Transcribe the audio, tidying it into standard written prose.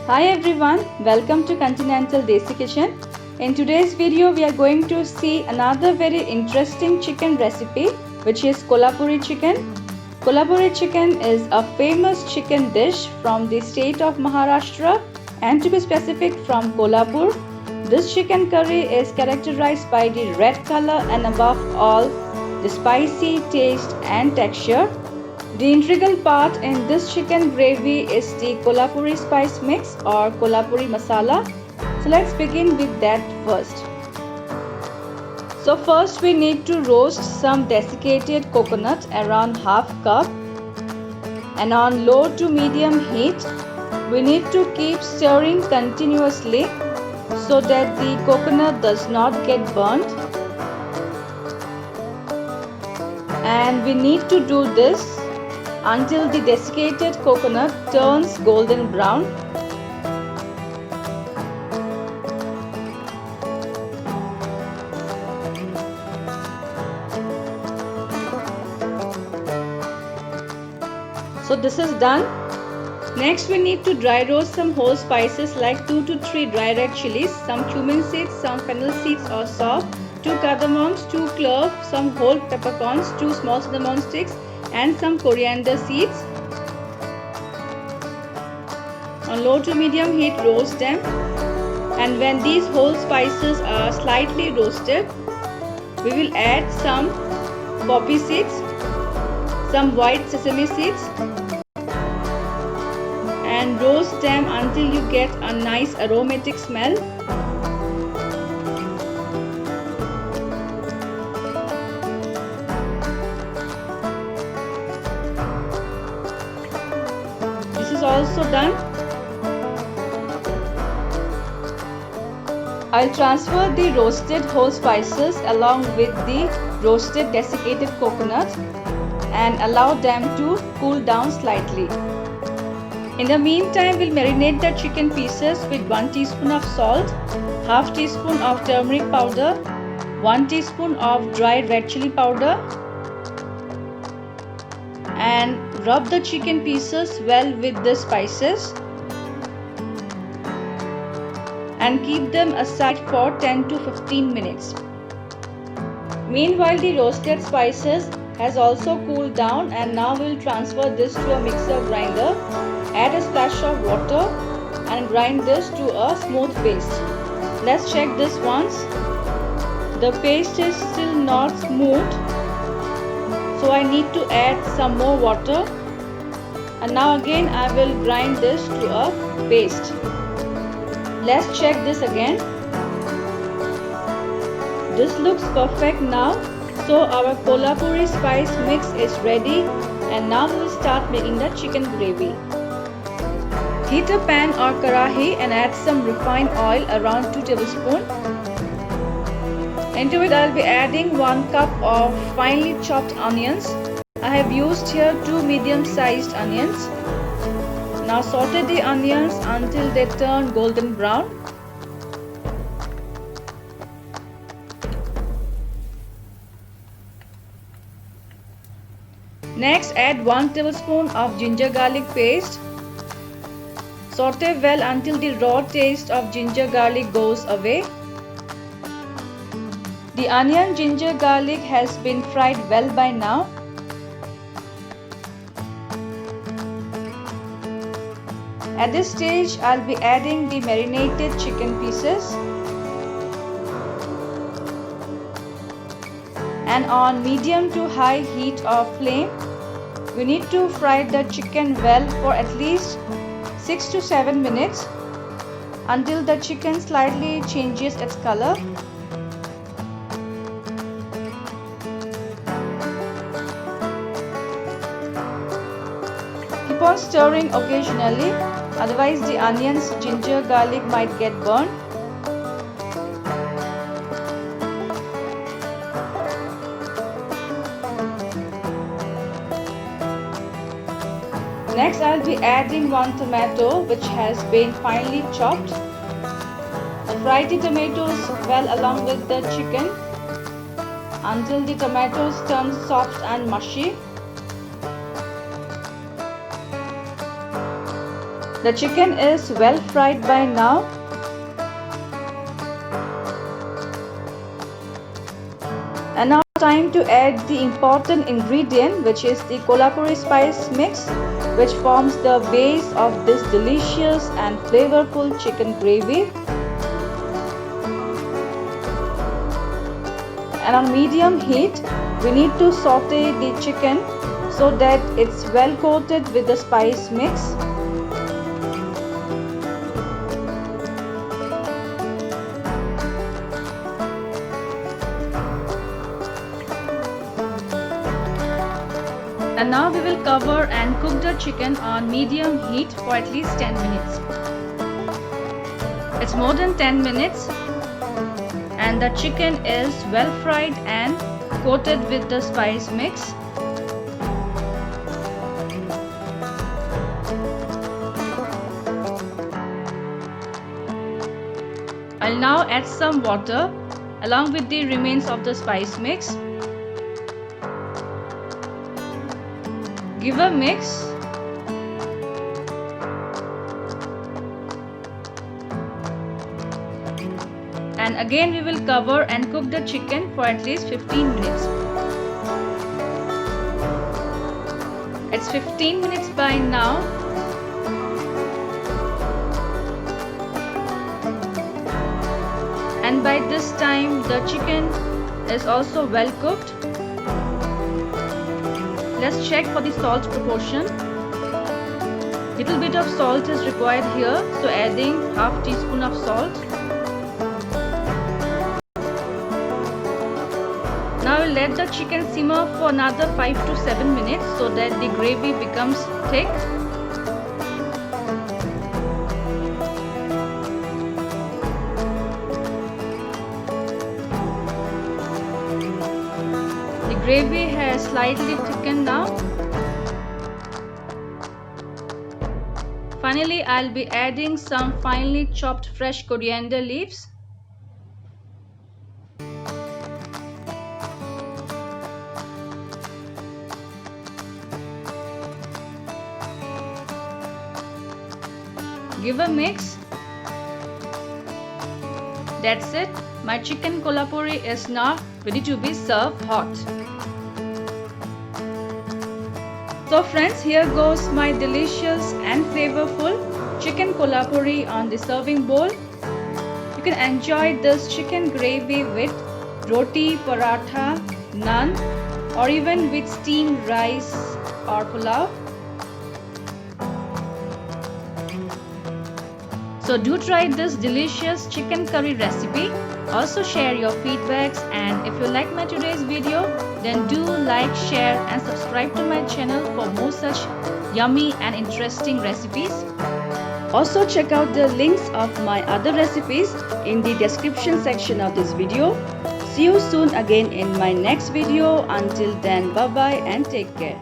Hi everyone, welcome to Continental Desi Kitchen. In today's video, we are going to see another very interesting chicken recipe, which is Kolhapuri chicken. Kolhapuri chicken is a famous chicken dish from the state of Maharashtra, and to be specific, from Kolhapur. This chicken curry is characterized by the red color and above all, the spicy taste and texture. The integral part in this chicken gravy is the Kolhapuri spice mix or Kolhapuri masala. So let's begin with that first. So first we need to roast some desiccated coconut around half cup, and on low to medium heat we need to keep stirring continuously so that the coconut does not get burnt, and we need to do this until the desiccated coconut turns golden brown. So this is done. Next we need to dry roast some whole spices like 2 to 3 dry red chilies, some cumin seeds, some fennel seeds or salt, 2 cardamoms, 2 cloves, some whole peppercorns, 2 small cinnamon sticks, and some coriander seeds. On low to medium heat roast them, and when these whole spices are slightly roasted, we will add some poppy seeds, some white sesame seeds, and roast them until you get a nice aromatic smell. This is also done. I'll transfer the roasted whole spices along with the roasted desiccated coconut and allow them to cool down slightly. In the meantime, we'll marinate the chicken pieces with 1 teaspoon of salt, half teaspoon of turmeric powder, 1 teaspoon of dried red chili powder, and rub the chicken pieces well with the spices and keep them aside for 10 to 15 minutes. Meanwhile, the roasted spices has also cooled down, and now we will transfer this to a mixer grinder. Add a splash of water and grind this to a smooth paste. Let's check this once. The paste is still not smooth, so I need to add some more water, and now again I will grind this to a paste. Let's check this again. This looks perfect now. So our Kolhapuri spice mix is ready, and now we will start making the chicken gravy. Heat a pan or karahi and add some refined oil around 2 tablespoons. Into it I will be adding 1 cup of finely chopped onions. I have used here 2 medium-sized onions. Now saute the onions until they turn golden brown. Next, add 1 tablespoon of ginger garlic paste. Saute well until the raw taste of ginger garlic goes away. The onion, ginger, garlic has been fried well by now. At this stage, I'll be adding the marinated chicken pieces, and on medium to high heat of flame, we need to fry the chicken well for at least 6 to 7 minutes until the chicken slightly changes its color. Keep on stirring occasionally, otherwise the onions, ginger, garlic might get burned. Next, I'll be adding 1 tomato which has been finely chopped. Fry the tomatoes well along with the chicken until the tomatoes turn soft and mushy. The chicken is well fried by now. And now time to add the important ingredient, which is the Kolhapuri spice mix, which forms the base of this delicious and flavorful chicken gravy. And on medium heat, we need to saute the chicken so that it's well coated with the spice mix. And now we will cover and cook the chicken on medium heat for at least 10 minutes. It's more than 10 minutes and the chicken is well fried and coated with the spice mix. I'll now add some water along with the remains of the spice mix. Give a mix. And again we will cover and cook the chicken for at least 15 minutes. It's 15 minutes by now. And by this time the chicken is also well cooked. Let's check for the salt proportion. Little bit of salt is required here, so adding half teaspoon of salt. Now we'll let the chicken simmer for another 5 to 7 minutes so that the gravy becomes thick. The gravy has slightly thickened now. Finally, I'll be adding some finely chopped fresh coriander leaves. Give a mix. That's it. My chicken kolhapuri is now ready to be served hot. So friends, here goes my delicious and flavorful chicken kolhapuri on the serving bowl. You can enjoy this chicken gravy with roti, paratha, naan, or even with steamed rice or pulao. So do try this delicious chicken curry recipe. Also share your feedbacks, and if you like my today's video, then do like, share and subscribe to my channel for more such yummy and interesting recipes. Also check out the links of my other recipes in the description section of this video. See you soon again in my next video. Until then, bye bye and take care.